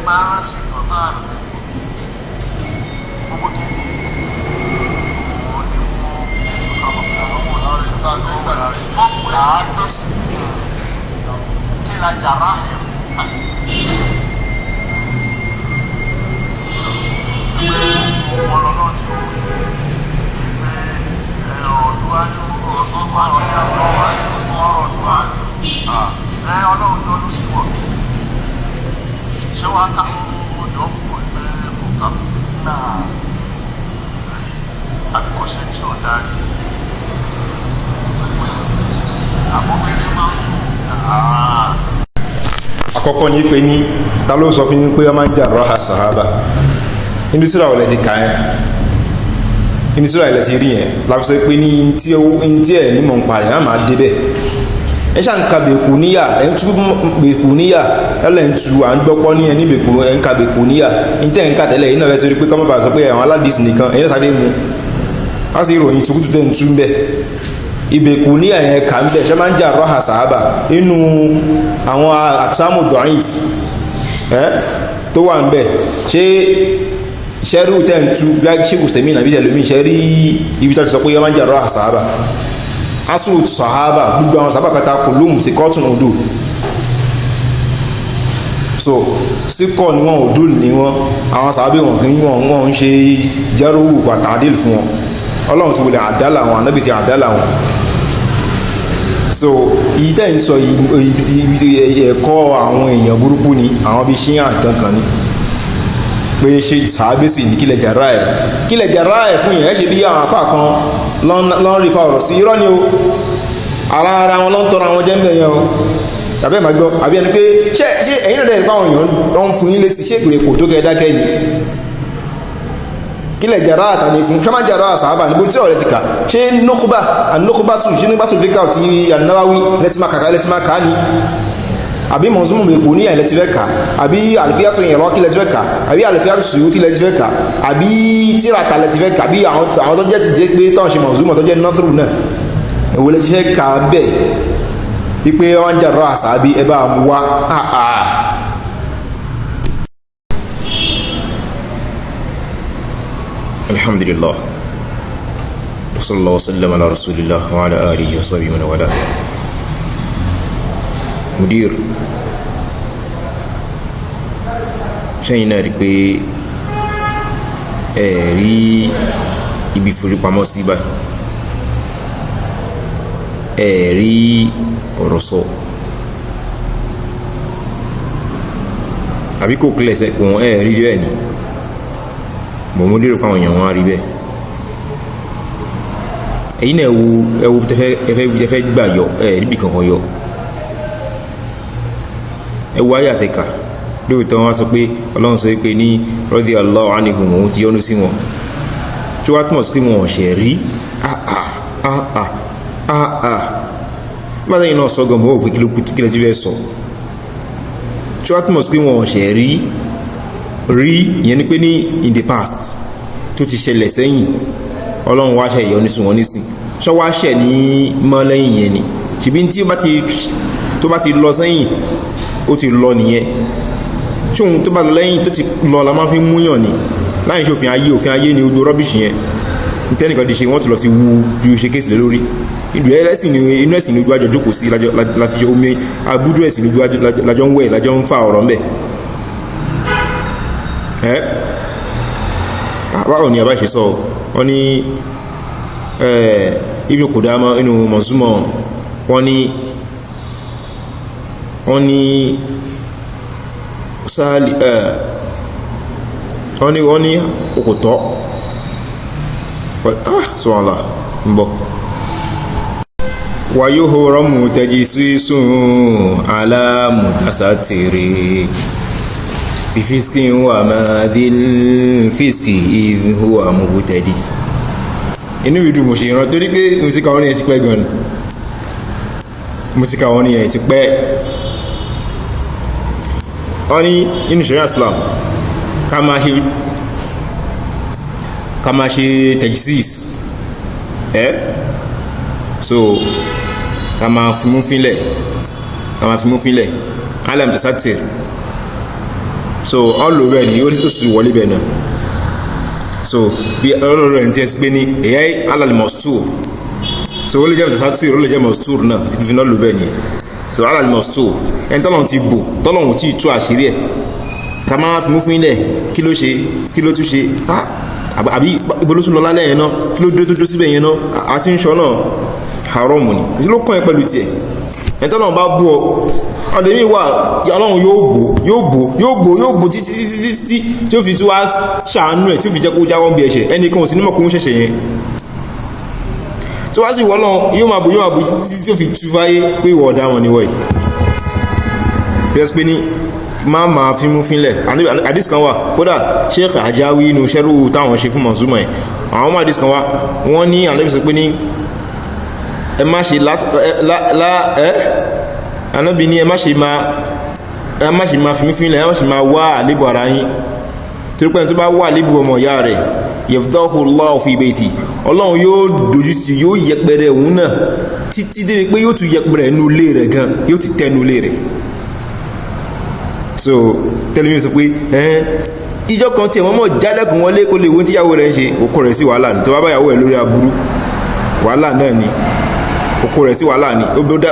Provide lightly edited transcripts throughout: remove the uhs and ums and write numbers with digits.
máa ń sìn kan máa rẹ̀ gbogbo kìíní wọn ni wọn lórí gbàgbọ́ ṣáàgbèsì kí la jàrá ẹ̀ fún ká wọn lọ́nà tí ó yẹ pé ọ̀dùwà ní ọ̀gbọ́n àwọn ní àgbọ̀ ọ̀rọ̀ ọ̀dùwà ọlọ́run yọdún sí wọn ṣé wàá ká ọyọ pọ̀ pé kò ká náà àbíkọ́ṣe tí ò darí àbọ̀bẹ̀rẹ̀ máa ń sùn. àkọ́kọ́ ní pé ní ta ló sọ fún yín pé wọ́n máa ń jà rọ́hà sàhábà inú síra ọ̀lẹ́ ti kà ẹ́ inú síra ọ̀lẹ́ ti rí yẹn láti sọ pé ní tí ẹ̀ nímọ̀ ń parí náà máa débẹ̀ ẹ ṣá ń ka bèkú níyà ẹ ń tú bèkú níyà ẹlẹ́ ń tu à ń gbọ́pọ́ ní ẹni bèkú ẹ ń ka bèkú níyà ní tẹ́ ń ka tẹ́lẹ̀ yìí náà fẹ́ torí pé kọ́mọ́ bá sọ pé àwọn aládìsí nìkan ẹ̀yẹ́ sáré mu á sì ròyìn tukutu tẹ́ ń tú ń bẹ̀ ìbèkú níyà yẹn kà ń bẹ̀ ṣe máa ń jà rọ́hà sàhábà inú àwọn àksámù dọ̀íf tó wà ń bẹ̀ ṣé ṣẹ́rú tẹ́ ń tú bí a ṣe kò sẹ́mi nàbí tẹ̀lómi ṣẹ́rí ibi tó ti sọ pé wọ́n máa ń jà rọ́hà sàhábà asùn sàhábà gbogbo àwọn sàhábà kata kò lóhùn sí kọ́tùn odò so síkọ̀ ni wọ́n odò ní wọ́n àwọn sàhábà wọn kì í wọ́n ń ṣe jẹ́rọ̀wù pàtàdìl fún wọn ọlọ́run ti wọlé àdálà wọn anábì ti àdálà wọn so èyí tẹ́ ń sọ ẹ̀kọ́ àwọn èèyàn burúkú ni àwọn bíi ṣíyàn kankan ni pé ṣe sàábẹ́sì ní kílẹ̀ jàrá ẹ̀ fún yẹn ṣe bí àwọn afá kan lọ́n rí fa ọ̀rọ̀ sí irọ́ ni o ara wọn lọ́n tọrọ àwọn jẹ́mbẹ̀ yẹn o tàbí ẹ̀mà gbọ́ àbí ẹni pé ṣe ẹ̀yìn náà dẹ̀ báwọn èèyàn lọ́n fún yín lé sí ṣé ìpìlẹ̀ kò tó kẹ́ dákẹ́ ni kílẹ̀ jàrá àtàní fún ṣọ́má jàrá àsàábà níbo tí ọ̀rẹ́ ti kà ṣé nókúbá tù ṣé nígbà tó fi ká ti ànáwáwí lẹ́tìmá kàá ni àbí mọ̀súnmù bèkú ní ilẹ̀ ti fẹ́ kà àbí àlìfíàtò ìyẹ̀rọ kí lẹ ti fẹ́ kà àbí àlìfíàtò sùúrù tí lẹ ti fẹ́ kà àbí tírata lẹ ti fẹ́ kà àbí àwọn tó jẹ́ ti jẹ́ pé tọ́n ṣe mọ̀súnmù tó jẹ́ nọ́fìrù náà èwo lẹ ti fẹ́ kà bẹ́ẹ̀ wípé wọ́n ń jà rọ́ àṣà bí ẹ bá wá àà. alhamdulillah wa sallallahu wa sallam ala rasulillah wa ala alihi wa sahbihi man wala. Mudeeru ṣẹ́yìn náà rí pé rí ibi forípamọ́ sí bá rí ọ̀rọ̀ sọ àbí kò kílẹ̀ sẹ́kùn rí rẹ̀ ní mọ̀ Mudeeru pàwọn èèyàn wọn rí bẹ́ẹ̀ ẹ̀yìn náà ẹwú tẹ́fẹ́ gbà yọ níbi kankan yọ ẹwú ayé àtẹ́kà lóòótọ́ wọn sọ pé ọlọ́run sọ pé ní radiyallahu anhum òun ti yọ́nú sí wọn tí wọ́n túnmọ̀ sí pé wọn ọ̀ṣẹ̀ rí mátàyìn náà sọ́gọ̀ mọ́ òpin kílẹ̀ tí fẹ́ sọ tí wọ́n túnmọ̀ sí pé wọn ọ̀ṣẹ̀ rí ìyẹn ni pé ní in the past tó ti ṣẹlẹ̀ sẹ́yìn ọlọ́run wá ṣe ìyọ́nú sí wọn nísìn ṣọ́ wá ṣẹ̀ ní mọ́ lẹ́yìn yẹn ni ṣùgbí tí tó bá ti lọ sẹ́yìn ó ti lọ nìyẹn ṣóhun tó bá lọ lẹ́yìn tó ti lọ la máa fi múyàn ní láyìn ṣe òfin ayé ni ojú rọ́bìṣì yẹn tẹ́nìkan di ṣe wọ́n tó lọ fi wú ju ṣe kéèsì lé lórí inú ẹ̀sìn ní ojú àjọ jókòó sí láti omi abúdó ẹ̀sìn ní ojú lájọ ń wẹ̀ lájọ ń fa ọ̀rọ̀ ńbẹ̀ báwo ni àbá ṣe sọ wọ́n ní Ibn Qudama inú mọ̀súmọ̀ wọ́n ní sáàlì wọ́n ní òkòtọ́ sọ́ọ̀lá ń bọ̀ wàyóhó rọ́mù tẹ́jì sísùn alámùtásátìrí ìfíṣkì wà máa dín fíṣkì ìhùwà mú tẹ́dì inú ìdú mo ṣe ìran torí pé músíkà wọn ni ẹ̀ ti pẹ́ gan músíkà wọn ni ẹ̀ ti pẹ́ wọ́n ní inú ṣẹ̀ríà Islam ká máa ṣe tẹ̀jísís so ká máa fimú fínlẹ̀ alam tasatir so all over ni ó sì wọlé bẹ́ẹ̀ náà so bí ọlọ́rọ̀ rẹ̀ ní tí ẹ ti pé ní èyí alal mastur so ó lè jẹ́ mọ̀tàsátìr ó lè jẹ́ mastur náà fi náà lò bẹ́ẹ̀ ni so alal mastur ẹni tọ́lọ́run ti bò tọ́lọ́run tí tú àṣírí ẹ̀ ká máa fi mú fún ilẹ̀ kí ló ṣe kí ló tún ṣe àbí ìbolóṣùn lọ lálẹ́ yẹn náà kí ló dé tó dó síbẹ̀ yẹn náà àti ń ṣọ náà haram ni kí ló kàn ẹ́ pẹ̀lú tiẹ̀ ẹni tọ́lọ́run bá bú ọ ọdẹ mi wà ọlọ́run yóò bò títí tí ó fi tún wá ṣàánú ẹ̀ tí ó fi jẹ́ kó jáwọ́ bí ẹ̀ṣẹ̀ ẹnìkan ò sí nímọ̀ kó ń ṣẹ̀ṣẹ̀ yẹn tó wá sí wọ́lọ́run yóò máa bò títí tí ó fi tú fáyé pé ìwọ̀ ọ̀dá wọn ni wọ́n yìí fẹ́ pé ní máa fi mú fínlẹ̀ àdís kan wà kódà Sheikh Ajawi inú ṣẹ́rù táwọn ṣe fún Manzuma ẹ̀ àwọn ọmọ àdís kan wà wọ́n ní ànábì pé ní ẹ má ṣe Ànábì ní ẹ má ṣe máa fi mí fínlẹ̀ ẹ má ṣe máa wá àlébù ara yín torí pé tó bá wà àlébù ọmọ ìyá rẹ̀ yafdahu Allahu fi bayti ọlọ́run yóò dojú sí yóò yẹpẹrẹ òun náà títí débi pé yóò tún yẹpẹrẹ inú ilé rẹ̀ gan yóò ti tẹnu ilé rẹ̀ so tẹ́lẹ̀mí sọ pé ìjọ kan tí ẹ̀wọ́n mọ̀ jálẹ̀kùn wọlé kó lè wọ́n tíyàwó rẹ̀ ń ṣe okó rẹ̀ sí wàhálà ní tó bá báyàwó ẹ̀ lórí aburú wàhálà náà ni okó rẹ̀ sí wàhálà ní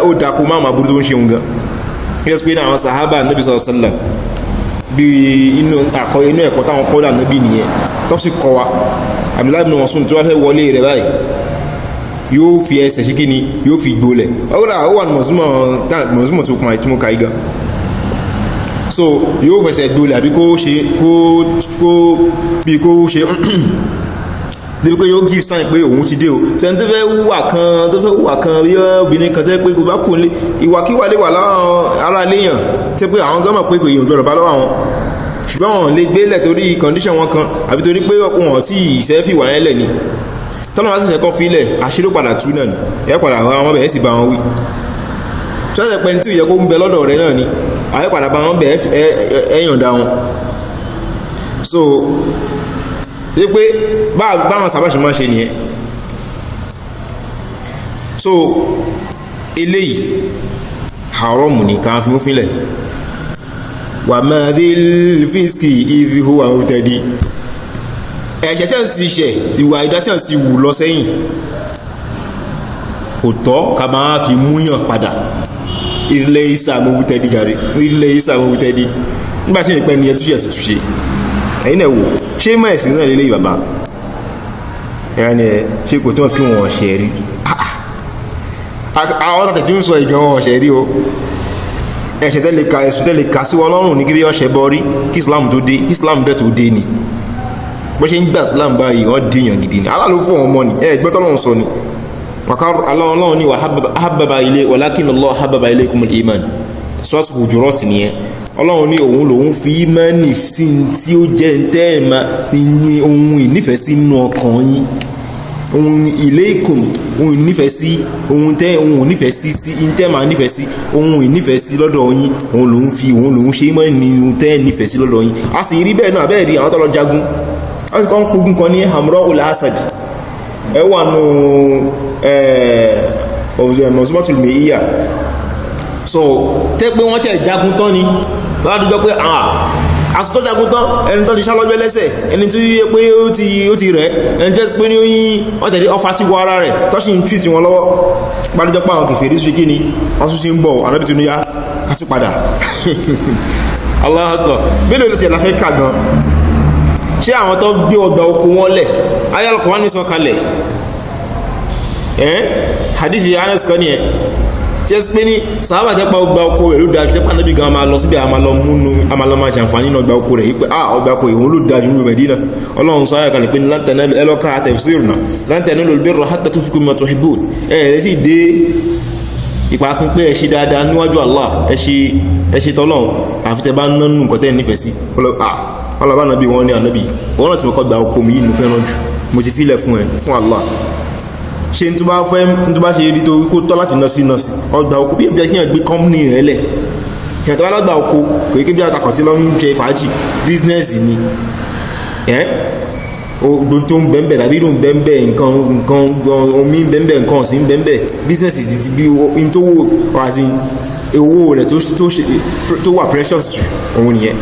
ó dákó máa máa burú tó ń ṣe gan yes pé àwọn sahaba Nabi sallallahu alaihi wasallam bí inú ẹ̀kọ́ táwọn kọ́ dà Nabi nìyẹn tó sì kọ́ wa Abdullahi ibn Mas'ud tó wá fẹ́ wọlé rẹ̀ báyìí yóò fi ẹsẹ̀ ṣe kíni yóò fi gbólẹ̀ ọ̀rọ̀ ó wà ní mọ̀súmọ̀ tó kùnrin tí mo kàí gan so yóò fẹsẹ̀ gbólẹ̀ àbí kó ṣe débi pé yóò give sign pé òun ti dé o sẹ́ni tó fẹ́ wùwà kan bí obìnrin kan tẹ́ pé kò bá kò lé ìwàkíwà lè wà láwọn ará léèyàn tẹ́ pé àwọn gọ́mọ̀ pé kò yìí gbọ́dọ̀ bá lọ́wọ́ àwọn ṣùgbọ́n wọn lè gbélẹ̀ torí condition wọn kan àbí torí pé wọn sì ìfẹ́ fìwà yẹn lẹ̀ ni tọ́lọ́ láti ṣẹ̀kọ́ fílẹ̀ àṣírí padà tú náà ni ẹ̀ padà àwọn bẹ̀ẹ́ sì bá wọn wí ṣọ́ọ̀ṣẹ̀ pẹ́ni tí ò yẹ kó ń bẹ lọ́dọ̀ rẹ̀ náà ni àyẹ́ padà bá wọn bẹ̀ẹ́ ẹ̀yànda wọn so ṣe pé báwọn sábàṣì máa ṣe nìyẹn so eléyìí haramu ní ká fi mú fílẹ̀ wà máa dé fíṣkì ìdíhù àwọn òtẹ́dí ẹ̀ṣẹ̀ tí a ti ṣẹ̀ ìwà ìdá tí a ti wù lọ sẹ́yìn kò tọ́ ká máa fi múyàn padà ilẹ̀ ìsàmówú tẹ́dí jàre ilẹ̀ ìsàmówú tẹ́dí nígbàtí ìpẹ́ ni ẹtúṣẹ́ tútúṣe ẹ̀yìn náà wò ṣé mọ́ ẹ̀sìn náà lélẹ́ ìbàbá ẹ̀yà ni ẹ̀ ṣe kò tó wọ́n kí wọ́n ṣẹ̀ rí àwọn tàtẹ̀ tí ń sọ ìgan wọn ṣẹ̀ rí o ẹ̀ṣẹ̀ tẹ́lẹ̀ ká sí wọn lọ́rùn ní kí bí wọ́n ṣẹ̀ bọ́ rí kí Islam dẹ̀ tó dé ni bó ṣe ń gbà Islam báyìí wọ́n dìyàn gidi ni aláàlú fún ọmọ ni ẹgbẹ́ tọ́lọ́run sọ ni aláwọ̀lọ́wọ́ ni walakin Allah habbaba ilaykumul iman sọ́ọ̀sì Hujurat nìyẹn ọlọ́run ní òun lòun fi ìmánì sí tí ó jẹ́ tẹ́ẹ̀mà ní ohun ìnífẹ̀ẹ́ sí inú ọkàn yín ohun ilaykum ohun ìnífẹ̀ẹ́ sí ohun ìnífẹ̀ẹ́ sí tẹ́ẹ̀mà nífẹ̀ẹ́ sí ohun ìnífẹ̀ẹ́ sí lọ́dọ̀ yín òun lòun ṣe ìmánì ní tẹ́ẹ̀ nífẹ̀ẹ́ sí lọ́dọ̀ yín a sì rí bẹ́ẹ̀ náà bẹ́ẹ̀ rí àwọn tọ́lọ jagun wọ́n fi kọ́ ń pogun kan ní Hamra'ul Asad ẹ wà nù Manzumatul Mi'iyya so tẹ́ pé wọ́n tẹ́ jagun tán ni wọ́n á dúdọ́ pé àsìtọ́ jagun tán ẹni tó ti ṣálọ́jọ́ lẹ́sẹ̀ ẹni tó yẹ pé ó ti rẹ̀ ẹni tẹ́ pé ní oyin wọ́n tẹ̀lé ọfà tí wọ ara rẹ̀ tọ́sí ń tweet wọn lọ́wọ́ gbádùjọ́ pé àwọn kèfèrí sí kí ni wọ́n tún ti ń bọ̀ Ànábì tó ní yá kásù padà Allahu Akbar mélòó ló ti ẹ̀lá fẹ́ kà gan ṣé àwọn tó gbé ọgbà oko wọn lẹ̀ ayálùkọ̀ wọn ní sọ kalẹ̀ hadithi Anas kan nìyẹn tí ẹ pé ní sàábà tẹ́pà ọgbà oko rẹ̀ ló dájú tẹ́pà níbi gan máa lọ síbẹ̀ àmàlọ́ máa ṣàǹfààní nínú ọgbà oko rẹ̀ yí pé ọgbà oko ìhun ló dájú ní Mẹ́dínà Ọlọ́run sọ ayàkalẹ̀ pé ní ẹlọ́ka tafsir náà lan tanalul birra hatta tunfiqu mimma tuhibbun ẹ̀rẹ́ sì dé ìpàkún pé ẹ ṣe dáadáa níwájú Allah ẹ ṣe tọ́lọ́run àfi tẹ́ bá ń nánú nǹkan tẹ́ nífẹ̀ẹ́ sí ọlọ́bá nàbí wọn ní ànábì wọn náà ti mọ́kọ́ gba oko mi yìí mo fẹ́ràn jù mo ti fílẹ̀ fún Allah ṣe n tó bá ṣe rí tó kó tọ́ láti nọ́sí ọgbà oko bí ẹbí ẹ̀kíyàn gbé kọ́mpínì rẹ̀ lẹ̀ ìyàtọ̀ alágbà oko kò yí kí bí àtàkọ̀ sí lọ́wọ́ jẹ fàájì bísínẹ́sì ni ogun tó ń bẹ́ẹ̀bẹ̀ tàbí ìrùn bẹ́ẹ̀bẹ̀ nǹkan omi bẹ́ẹ̀bẹ̀ nǹkan ọ̀sìn bẹ́ẹ̀bẹ̀ bísínẹ́sì ti bí in tó wò àti owó rẹ̀ tó wà precious jù òun nìyẹn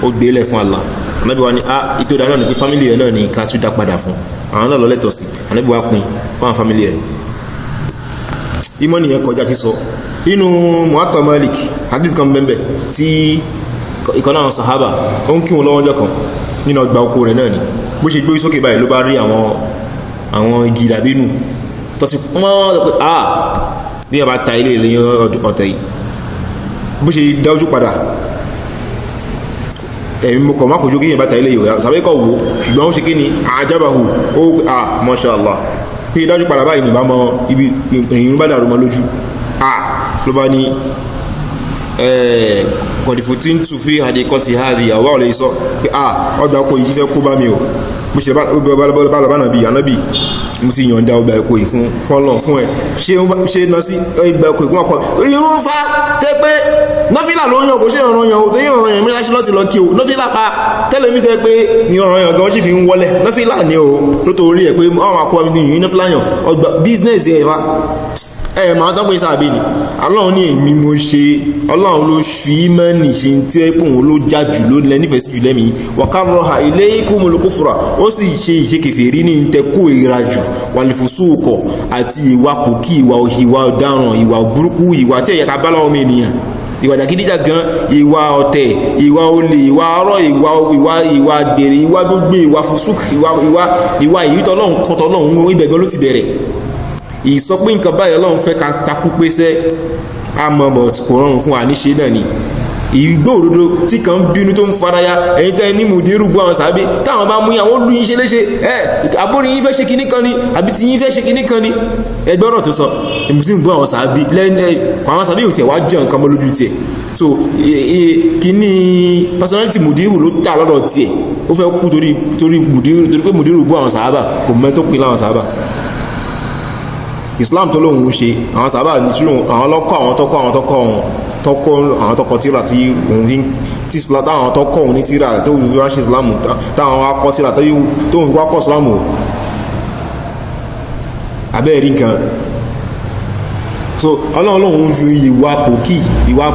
ó gbélé fún Allah Ànábì wa ní ìtò dáná ní pé family rẹ̀ náà ní ká tún dá padà fún àwọn náà lọ lẹ́tọ̀ọ́ sí Ànábì wa pín fún àwọn family rẹ̀ ìmọ̀ nìyẹn kọjá ti sọ inú Muwatta Malik hadith kan bẹ́ẹ̀ tí ìkan náà sahaba ó ń kí wọn lọ́wọ́ ọjọ́ kan nínú ọgbà oko rẹ̀ náà ni bó ṣe gbé sókè báyìí ló bá rí àwọn igi dàbínù tó ti pọ́n pé bí a bá ta ilé ìlẹ́yìn ọ̀tẹ̀ yìí bó ṣe dájú padà ẹ̀mí mo kọ̀ má kò jó kí yẹn bá ta ilé yìí sàbẹ́kọ̀ wò ṣùgbọ́n ó ṣe kí ni àjábàhù ó Masha Allah pé dájú padà báyìí nìbá mọ ibi èyí bá dàrú mọ́ lójú ló bá ní kọ̀dìfò tí ń tù fi àdíkọ́ ti háàrí àwọ́ ọ̀lẹ́ ìsọ́ pé ọgbà ọkọ̀ yìí fẹ́ kó bá mi o bó ṣe bá lọ bá nàbí ànábì mo ti yọ̀ǹda ọgbà ẹ̀kọ́ yìí fún fọ́nlọ́n fún ẹ ṣe ná sí ọgbà ẹ̀kọ́ ìgbọ́n ọkọ̀ tó yìí ń fa tẹ́ pé nọ́fílà ló yàn kò ṣe ìrànràn yàn tó yìí ìrànràn yàn mílá ṣe lọ́ti lọ kí o nọ́fílà fa tẹ́lẹ̀ mi tẹ́ pé ìrànràn yàn gan ó sì fi ń wọlẹ̀ nọ́fílà ni o ló tó rí ẹ̀ pé àwọn akọ́wà mi ní nọ́fílà yàn ọgbà bísínẹ́sì ẹ̀ fa máa tán pé sáàbí ni Ọlọ́run ní èmi mo ṣe Ọlọ́run ló fi mẹ́ni ṣe tí ó pòun ló já jù ló lẹ́ nífẹ̀ẹ́ sí jù lẹ́mìí wàkárọ̀ha ilaykumul kufra ó sì ṣe ìṣekèfèrí ní tẹ́kù ìra jù wàlìfòsóòkọ̀ àti ìwà pòkí ìwà ọ̀daràn ìwà burúkú ìwà tí ẹ̀yà kábálà ọmọ ènìyàn ìwà jàgídíjà gan ìwà ọ̀tẹ̀ ìwà olè ìwà ọ̀rọ̀ ìwà gbèrè ìwà gbogbo ìwà fòsóòk ìwà ìrítọ́ Ọlọ́run kọ́tọ́ Ọlọ́run ibẹ̀ gan ló ti bẹ̀rẹ̀ ìsọ pé nǹkan báyìí Ọlọ́run fẹ́ ká takú pésẹ́ àmọ́bọ̀ kò rọrùn fún àníṣe náà ni ìgbó òdodo tí kan bínú tó ń faraya ẹ̀yin tẹ́ ní Mudeeru gbọ́ àwọn sàábé táwọn bá mú àwọn olú yín ṣe léṣe àbórí yín fẹ́ ṣe kinní kan ni àbí tí yín fẹ́ ṣe kinní kan ni ẹgbọ́rọ̀ tó sọ èmi tí ń gbọ́ àwọn sàábé lẹ́nẹ̀ àwọn sàábé yóò tẹ̀ wá jẹ́ nǹkan mọ́ lójú tiẹ̀ so kinní personality Mudeeru ló tà lọ́dọ̀ tiẹ̀ ó fẹ́ kú torí Mudeeru torí pé Mudeeru gbọ́ àwọn sàábà kò mẹ́ tó pin láwọn sàábà Islam tó lóhun ṣe àwọn sábà nítúrò àwọn lọ́kọ́ àwọn tọ́kọ́ tíra tí òun fi tí Islam táwọn tọ́kọ́ òun ní tíra tó fi wá ṣe Islam táwọn akọ́ tíra tó ń fi wá kọ́ Islam abẹ́ẹ̀rí nǹkan so ọlọ́run ju ìwà pòkí ìwà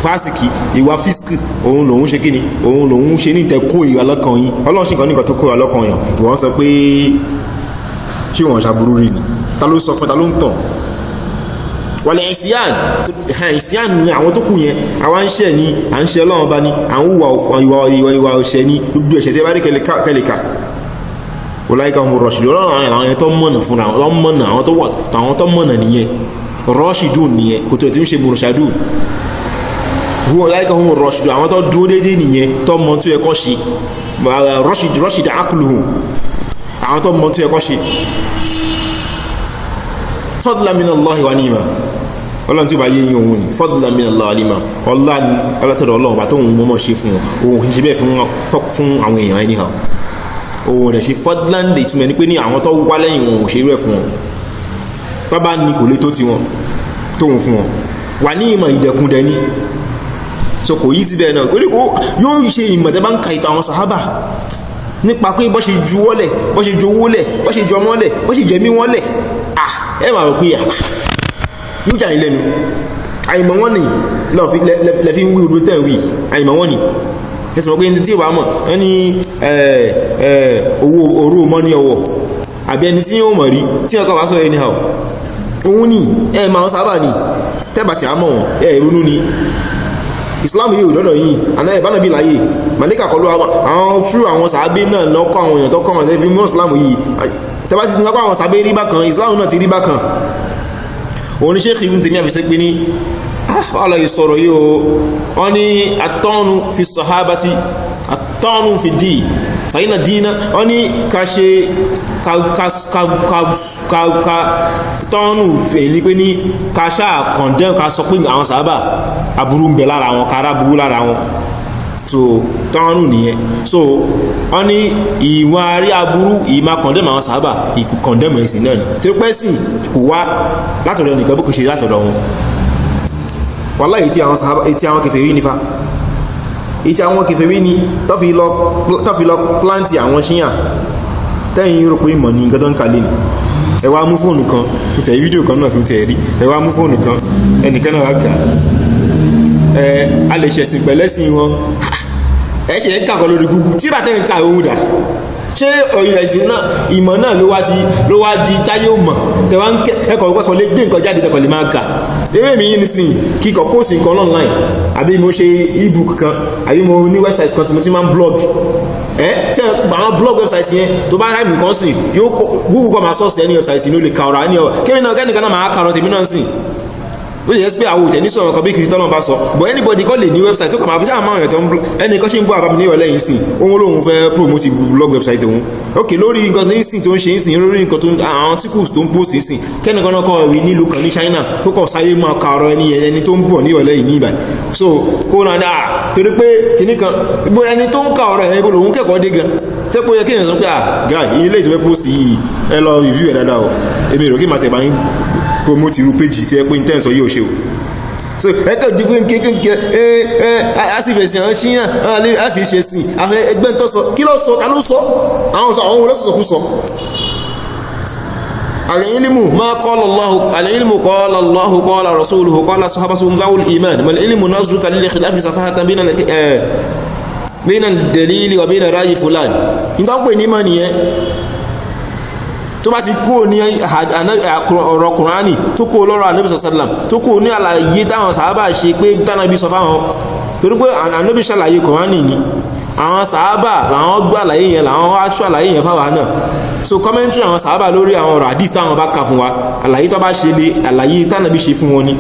fásìkì ìwà fíṣkì òun lòun ṣe kíni òun lòun ṣe ní ìtẹ́kùn ìwà lọ́kàn yín ọlọ́run ṣe nǹkan ní nǹkan tó kó ìwà lọ́kàn yàn ìwọ́n sọ pé ṣé wọ́n ṣàbúrú rí ni ta ló sọ fún ta ló ń tàn wàlẹ̀ ìsíàn ní àwọn tó kù yẹn àwọn ń ṣe ní à ń ṣe ọlọ́run bá ní àwọn ìwà ọ̀ṣẹ́ ní gbogbo ẹ̀ṣẹ̀ tí a bá rí kẹlẹ̀ka ọláìka ọmọ rọ̀ṣìdù ọlọ́run àwọn ẹ̀yẹn tó mọ̀nà fúnra wọn mọ̀nà àwọn tó mọ̀nà nìyẹn rọ́ṣìdù nìyẹn kò tó ẹ̀ tí ń ṣe bùrùṣàdù ọláìka ọmọ rọ̀ṣìdù àwọn tó dúró déédéé nìyẹn tó mọ̀ tó yẹ kó ṣe rọ́ṣìdù akluhum àwọn tó mọ̀ tó yẹ kó ṣe fadlan min Allahi wa ni'ma Ọlọ́run tí ó bá yé yín òun ni fadlan min Allahi wa ni'ma ọlọ́tọ̀dọ̀ Ọlọ́run bá tó òun mọ́mọ́ ṣe fún wọn òun kìí ṣe bẹ́ẹ̀ fún àwọn èèyàn ẹni hàn òun rẹ̀ ṣe fadlan lè túnmẹ̀ ní pé ní àwọn tó wá lẹ́yìn wọn ò ṣe rẹ̀ fún wọn tó bá ní kò lè tó ti wọn tóun fún wọn wà ní ìmọ̀ ìdẹ̀kùn dẹni so kò yí ti bẹ́ẹ̀ náà kò ní kó yóò ṣe ìmọ̀ tẹ́ bá ń ka ìtàn àwọn sàhábà nípa pé bọ́ ṣe juwọ́lẹ̀ bọ́ ṣe jowólẹ̀ bọ́ ṣe jọmọ́lẹ̀ bọ́ ṣe jẹmí wọ́lẹ̀ ẹ máa rò pé yóò jà ilẹ̀ nu àìmọ̀ wọ́n ni lẹ́fí ń wí odò tẹ́ wí àìmọ̀ wọ́n ni ẹsùn pé ẹni tí ìwà mọ̀ ẹni owó oró mọ́ ní ọwọ́ àbí ẹni tí yóò mọ̀ rí tí ọkọ̀ wá sọ ẹni hàn òun ni ẹ máa sábà ní tẹ́bàtì àmọ́ ẹ ìrònú ni Islam yìí òdọ́dọ̀ yìí àná ìbánàbí láyé màlíkà kọlu àwọn true àwọn sàábé náà lọ́kọ̀ àwọn èèyàn tọ́kọ̀ àwọn ẹ̀fí mọ́ Islam yìí tẹ́bá ti lọ́pọ̀ àwọn sàbẹ́ rí bákan Islam náà ti rí bákan òun ní Sheikh Ibn Taymiyyah fi ṣe pé ní ọlọ́yẹ sọ̀rọ̀ yìí o wọ́n ní at-ta'nu fi sahabati at-ta'nu fi din fàyínà dínà wọ́n ní ká ṣe ká tọ́nù fèlí pé ní ká ṣáà kọ̀ndẹ́m ká sọ pé àwọn sàábà aburú ń bẹ lára wọn kára burú lára wọn so tọ́nù nìyẹn so wọ́n ní ìwọ̀n àrí aburú ìmá kọ̀ndẹ́m àwọn sàábà ìkọ̀ndẹ́m ẹ̀sìn náà ni tó pẹ́ sí kò wá látọ̀dọ̀ nìkan bó kò ṣe látọ̀dọ̀ wọn wàláhì ètí àwọn sàábà ètí àwọn kèfèrí nífa ètí àwọn kèfèrí ní tọ́fi lọ plántì àwọn ṣíyàn tẹ́yìn rò pé ìmọ̀ ní nǹkan tó ń kalẹ̀ ní ẹ wá mú fóònù kan ìtẹ̀ fídíò kan náà fi tẹ̀ rí ẹ wá mú fóònù kan ẹnìkan náà wá kà a lè ṣẹ̀sìn pẹ̀lẹ́sìn wọn ẹ ṣe ń kàkọ́ lórí Google tíra tẹ́ ń ka òun dà ṣé ẹ̀sìn náà ìmọ̀ náà ló wá di táyé ò mọ̀ tẹ̀wá ń ẹ̀kọ́ pẹ́kọ̀ lé gbé nǹkan jáde tẹ̀kọ̀ lè máa kà eré mi yìí nísìnyí kíkọ̀ post nǹkan online àbí mo ṣe ebook kan àbí mo ní website kan tí mo ti máa ń blog tí àwọn blog website yẹn tó bá ráìmù kan sìn yóò Google kọ́ máa sọ́ọ̀sì ẹni website ní ó lè ka ọ̀rọ̀ àní ọ̀ kémi náà kẹ́nìkan náà máa kàrọ̀ tèmi náà sìn ó lè yẹ pé àwọn òtẹ̀ ní sọ̀rọ̀ kan bí kìrìtọ́ náà bá sọ but anybody kọ́ lè ní website tó kà máa bí sáà máa rẹ̀ tó ń ẹnì kan ṣe ń bọ́ àbámi ní ìrọ̀lẹ́ yìí sìn òun lòun fẹ́ promote blog website òun ok lórí nǹkan tó ń sìn tó ń ṣe ń sìn lórí nǹkan tó ń àwọn articles tó ń post ń sìn kẹ́nìkan náà kọ́ rí nílùú kan ní China tó kọ̀ sáyé máa ka ọ̀rọ̀ ẹni tó ń bọ̀ ní ìrọ̀lẹ́ yìí ní ìbàdàn so kó náà dáa torí pé kìnnì kan ẹni tó ń ka ọ̀rọ̀ ẹ̀ bó lòun kẹ́kọ̀ọ́ dé gan tẹ́pọ̀ yẹ kéèyàn sọ pé guy ilé ìtọ́fẹ́ post yìí ẹ lọ review ẹ̀ dáadáa o èmi rò kí màá tẹ̀ bá ń promote irú page tí ẹ pé intense yóò ṣe o so ẹ̀kọ́ dìbò kékeré àṣìfẹ̀sì àwọn ṣíyàn àfi ṣe sí àwọn ẹgbẹ́ tó sọ kí ló sọ ta ló sọ àwọn olóṣèṣọ́ kú sọ al-ilmu ma qala Allah al-ilmu qala Allah qala rasuluhu qala sahabatu dhawul iman mal ilmu nazruka lil khilafi safahatan bayna al-dalili wa bayna ra'yi fulan nǹkan pè ní mọ̀ nìyẹn tó bá ti kó ní ọ̀rọ̀ Kùránì tó kó lọ́rọ̀ Ànábì sallam tó kó ní àlàyé táwọn sàhábà ṣe pé tánàbí sọ fáwọn torí pé Ànábì ṣàlàyé Kùránì ni àwọn sàhábà làwọn gbọ́ àlàyé yẹn làwọn aṣọ àlàyé yẹn fáwọn náà so commentary àwọn sàhábà lórí àwọn ọ̀rọ̀ hadith táwọn bá kà fún wa àlàyé tó bá ṣe lé àlàyé tánàbí ṣe fún wọn ni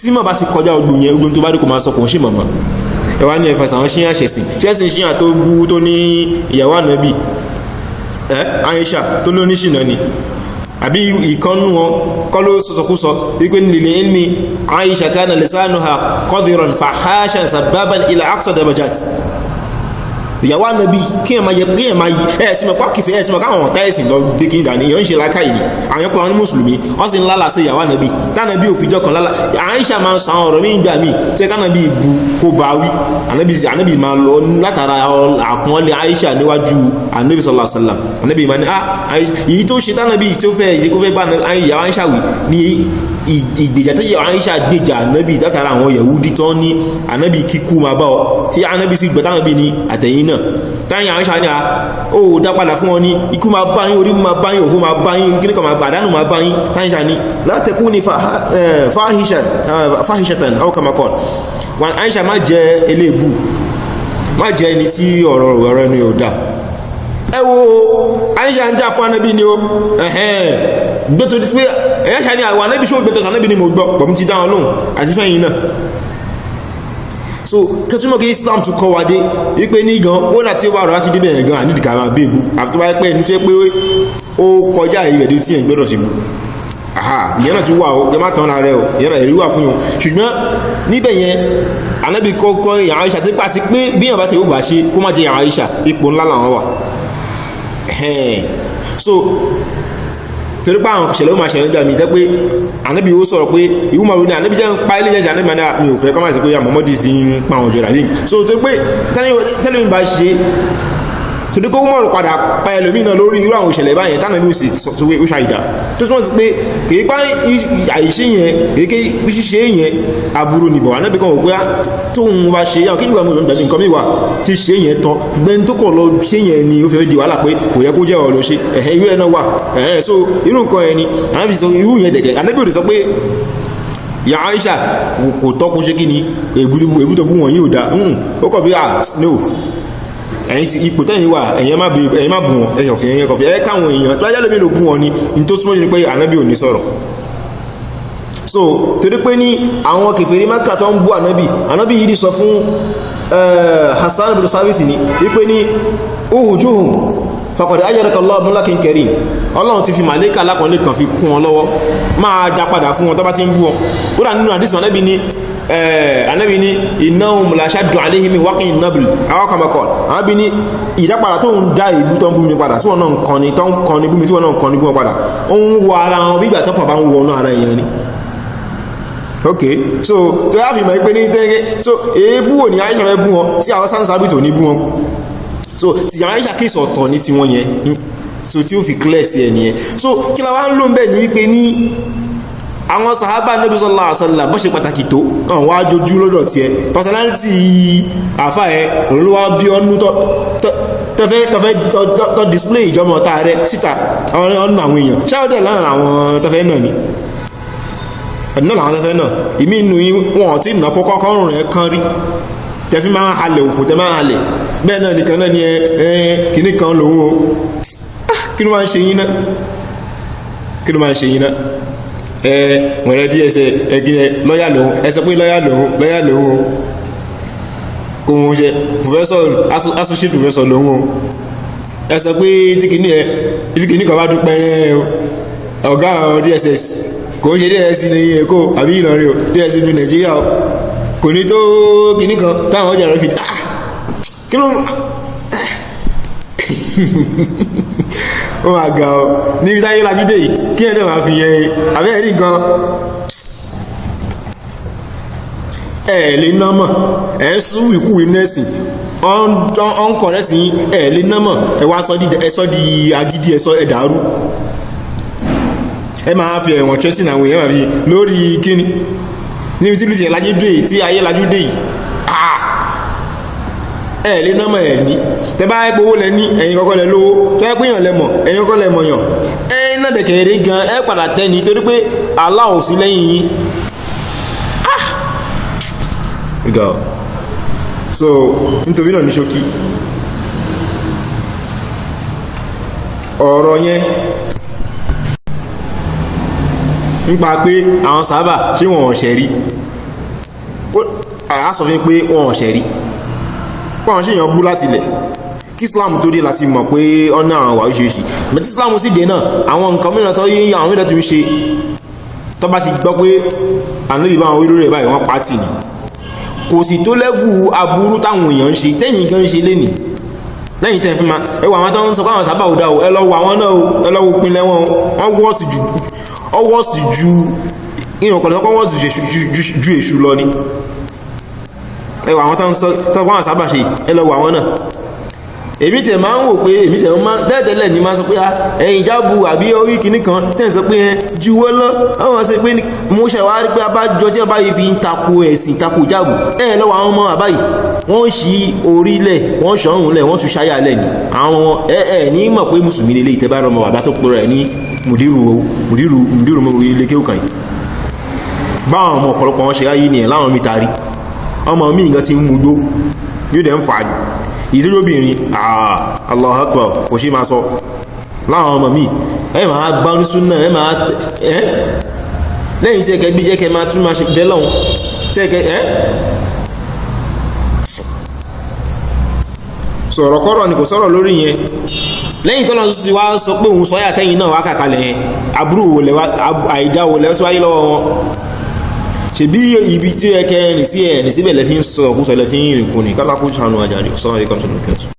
tí mọ̀ bá ti kọjá ogun yẹn ogun tó bá rí kò máa sọ kò ń ṣe mọ̀mọ́ ẹ wá ní ẹ̀fẹ̀ àwọn ṣíyàn ṣẹ̀sìn ṣíyàn tó gbú tó ní ìyàwó Ànábì Aisha tó ló níṣìnà ni àbí ìkannú wọn kọ́ ló sọ̀sọ̀kúsọ wípé nílé ilmi Aisha kana lisanuha qadiran fahashan sababan ila aqsa darajat ìyàwó Ànábì kíyàn máa yí ẹ̀ẹ̀sì mọ̀ pàkìfẹ́ ẹ̀ẹ̀sì mọ̀ káwọn ọ̀tá ẹ̀sìn lọ gbé kí n dà ní ìyàn ń ṣe láká ìní àwọn ọkùnrin àwọn mùsùlùmí wọ́n sì ń lálà sí ìyàwó Ànábì tánàbí òfijọ́ kan lálà Àìṣà máa ń sọ àwọn ọ̀rọ̀ mí gbà mí tó yẹ kánàbí bu kó bá wí Ànábì máa lọ látara àpọ́nlé Àìṣà níwájú Ànábì sallallahu alaihi wasallam Ànábì máa ní èyí tó ṣe tánàbí tó fẹ́ kó fẹ́ bá ìyàwó Àìṣà wí ní ìgbèjà tó yẹ Àìṣà gbèjà Ànábì látara àwọn Yahudi tó ní Ànábì kíkú máa bá ọ tí Ànábì sì gbẹ̀tà Ànábì ní àtẹ̀yìn náà táyà Àìṣà ní ó dá padà fún ọ ní ikú máa bá yín orí máa bá yín òfó máa bá yín kíníkà máa gbàdánù máa bá yín táyà ní látẹ̀kú ní fáhíṣẹ́tàn aw kama qala wọn Àìṣà má jẹ́ eléèbù má jẹ́ ẹni tí ọ̀rọ̀ ẹni ò dá ẹ wo Àìṣà ń jà fún Ànábì ni ó gbẹ́tò tí pé Àìṣà ní àwọn Ànábì ṣó gbẹ́tò Ànábì ni mo gbọ́ pọ̀mí ti dáwọn lóhùn àti fẹ́yìn náà so kẹsùmọ́ kí Islam tún kọ́ wa dé wípé ní gan ó láti wà rọ̀ láti débẹ̀ gan ànídìkà máa bèèbù àfi tó bá pẹ́ ní tó yẹ pé ó kọjá ìrẹ̀dẹ̀ tí yẹn gbọ́dọ̀ sí bù ìyẹn náà tún wà ó gẹ́mà tán ara rẹ̀ ó ìyẹn náà èrí wà fún yàn ṣùgbọ́n níbẹ̀ yẹn Ànábì kọ́kọ́ ìyàwó Àìṣà tí pàṣẹ pé bí yàn bá tẹ̀ ó bá ṣe kó má jẹ ìyàwó Àìṣà ipò ńlá làwọn wà so torí pé àwọn ṣẹlẹ̀ ó máa ṣẹlẹ̀ nígbà mi jẹ́ pé Ànábì ó sọ̀rọ̀ pé ìwú màrún ní Ànábì jẹ́ ń pa ilé jẹ́ Ànábì máa mi ò fẹ́ kọ́ máa ṣe pé Muhammadu ti ń pa àwọn òjò rà so tó pé tẹ́lẹ̀ mi bá ṣe torí kó mọ̀rọ̀ padà pa ẹlòmí náà lórí irú àwọn ìṣẹ̀lẹ̀ báyẹn tánàbí ó sì sọ pé ó ṣàìdá tó túnmọ̀ sí pé kìí pa àìṣe yẹn èké ṣíṣe yẹn aburú nìbọ̀ Ànábì kan wò pé tóun bá ṣe yàn kí nígbà mọ̀ pẹ̀lú nǹkan mìíràn tí ṣe yẹn tán gbẹ́ni tó kọ̀ lọ ṣe yẹn ni ó fẹ́ di wàhálà pé kò yẹ kó jẹ́ ọ̀rọ̀ lọ ṣe irú ẹ̀ náà wà so irú nǹkan yẹn ni Ànábì sọ irú yẹn dẹ̀dẹ̀ Ànábì ò sọ pé ìyá Àìṣà kò tọ́kun ṣe kí ni èbútọ̀ bú wọn yóò dá ó kọ̀ bí no ẹ̀yin ti ipò tẹ́yìn wà ẹ̀yin má bù wọn ẹ̀yọ̀ fi ẹ̀yìn kọfí ẹ̀ káwọn èèyàn tó ajá lómi ló bú wọn ni ní tó súnmọ́ ní pé Ànábì ò ní sọ̀rọ̀ so torí pé ní àwọn kèfèrí Mákà tó ń bú Ànábì yìí sọ fún Hassan bin Sabit ni wípé ní uhujuhum faqad ajraka Allahu mulakin karim Ọlọ́run ti fi màlẹ́kà lápọ̀lẹ́ kan fi kún wọn lọ́wọ́ máa dá padà fún wọn tó bá ti ń bú wọn ó dà nínú àdísì Ànábì ní innahum la shaddu alayhim min waqin nabl aw kama qala Ànábì ní ìdápadà tó ń dá ìbú tó ń bú mi padà tí wọ́n náà ń kọni tó ń kọni bú mi tí wọ́n náà ń kọni bú wọn padà ó ń wọ ara wọn bígbà tó fà bá ń wọnú ara èèyàn ni ok so tó yá fi mọ̀ pé ní tẹ́gẹ́ so èébú wò ní Àìṣà fẹ́ bú wọn tí àwọn sáà sábìtì ò ní bú wọn so ti Àìṣà kéèsì ọ̀tọ̀ ní tiwọn yẹn so tí ó fi clear sí ẹni yẹn so kí la wá ń lò ń bẹ̀ ní pé ní àwọn sàhábà Nabi sallallahu alaihi wasallam bó ṣe pàtàkì tó àwọn wá jojú lọ́dọ̀ tiẹ̀ personality àfà ẹ̀ òun ló wá bí ọ́nú tọ́fẹ́ display ìjọmọ̀ ọ̀tá rẹ̀ síta àwọn ọ̀nà àwọn èèyàn ṣáwọ́dẹ̀ láàrín àwọn tọ́fẹ́ náà ni ẹ̀dínà làwọn tọ́fẹ́ náà ìmí inú wọn tí ìnà kọ́kọ́ kọ́rùn rẹ̀ kan rí tẹ́fí máa halẹ̀ òfò tẹ́ máa halẹ̀ bẹ́ẹ̀ náà nìkan náà ni kìíní kan lòun o kí ló máa ń ṣe yín náà kí ló máa ń ṣe yín náà wọ̀nrẹ́ díẹ̀ ṣe ẹgbẹ́ lọ́yà lòun ẹ sọ pé lọ́yà lòun kò wọ́n ṣe professor associate professor lòun o ẹ sọ pé tí kìíní kan bá dúpẹ́ ọ̀gá àwọn DSS kò ń ṣe DSS ní Èkó àbí Ìlọrin o DSS ní Nàìjíríà o kò ní tó kìíní kan táwọn ọjà rẹ̀ fi kí ló ó máa ga ọ ní ibi táyé lajú dé yìí kí ẹ̀dẹ̀ máa fi yẹ abẹ́ ẹ̀rí nǹkan lè ná mọ̀ ẹ̀ ń sún ìkúwé nẹ́ẹ̀sì ọ̀n kọ̀rẹ́tì yín lè ná mọ̀ ẹ̀ wá sọ di agídí ẹ̀sọ́ ẹ̀dàrú ẹ máa fi ẹ̀wọ̀n tẹ́sí àwọn èèyàn máa fi lórí kíni níbi tí lùsì lajú dé yìí tí ayé lajú dé yìí lè ná mọ̀ ẹ̀ ní tẹ́ bá ẹ gbowó lẹ ní ẹ̀yin kọ́kọ́ lẹ lówó tó ẹ pínyàn lẹ mọ̀ ẹ̀yin kọ́kọ́ lẹ mọ̀ yàn náà dẹ̀kẹ̀rẹ̀ gan ẹ padà tẹ́ ní torí pé Allah ò sí lẹ́yìn yín so nítorí náà ní ṣókí ọ̀rọ̀ yẹn nípa pé àwọn sábà ṣé wọn ò ṣẹ̀rí a sọ fún pé wọn ò ṣẹ̀rí pọ́n ṣe èèyàn bú láti ilẹ̀ kí Islam tó dé láti mọ̀ pé ọ̀nà àwọn wà oríṣiríṣi mẹ́tí Islam sì dé náà àwọn nǹkan mìíràn tó yí àwọn mìíràn tó ń ṣe tó bá ti gbọ́ pé ànábì bá àwọn olórí ẹ̀ báyìí wọ́n pàtì ni kò sì tó lẹ́fù aburú táwọn èèyàn ń ṣe tẹ́yìn gan ṣe lé nì lẹ́yìn tẹ́ fi ma ẹwà àwọn tó ń sọ káwọn sábà òdà ẹ lọ wo àwọn náà ẹ lọ wo pinlẹ̀ wọn wọ́n wọ́ọ̀sì ju ìyàn kọ̀lẹ̀ sọ́kọ́ wọ́ọ̀sì ju èṣù lọ ni ẹwà àwọn tó ń sọ káwọn sábà ṣe ẹ lọ wo àwọn náà èmi tẹ̀ máa ń wò pé èmi tẹ̀ máa tẹ́ẹ̀tẹ́lẹ̀ ní máa sọ pé ẹ̀yìn jábù àbí orí kìíní kan tẹ́ẹ̀ sọ pé juwọ́ lọ àwọn ṣe pé mo ṣàwárí pé abájọ tí ọba yìí fi ń tako ẹ̀sìn tako jábù lọ́wọ́ àwọn ọmọ àbáyìí wọ́n ṣí orílẹ̀ wọ́n ṣọ̀rùn lẹ̀ wọ́n tún ṣáyà lẹ̀ ní àwọn ní mọ̀ pé mùsùlùmí lélẹ̀ ìtẹ́bá rọmọ bàbá tó pèrè ní Mudeeru mọ́ ilé kéwùkàn yìí báwọn ọmọ ọ̀pọ̀lọpọ̀ wọn ṣe ráyé nìyẹn láwọn mi taari ọmọ mi nǹkan ti ń mugbó bí ó dẹ̀ ń fà á ìdúróbìnrin Allahu Akbar kò ṣe máa sọ láwọn ọmọ mi ẹ máa gbá ní súnà ẹ máa lẹ́yìn tí ẹkẹ bí jẹ́kẹ máa tún máa ṣe bẹ́ lọ́hun tí ẹkẹ sọ̀rọ̀ kọ́rọ̀ ni kò sọ̀rọ̀ lórí yẹn lẹ́yìn tọ́lọ́ ti wá sọ pé òun sọ́yà tẹ́yìn náà wá kàkalẹ̀ yẹn àbúrò wò lẹ́wà àìdá wò lẹ́wà tó wáyé lọ́wọ́ wọn ṣebí ibi tí ẹkẹ rìn sí ẹ̀ ní síbẹ̀ lẹ́fí ń sọ ọkùsọ̀ lẹ́fí ń rìn kún ní kálákùn ṣàánú àjàrí ọ̀sán ẹ̀kọ́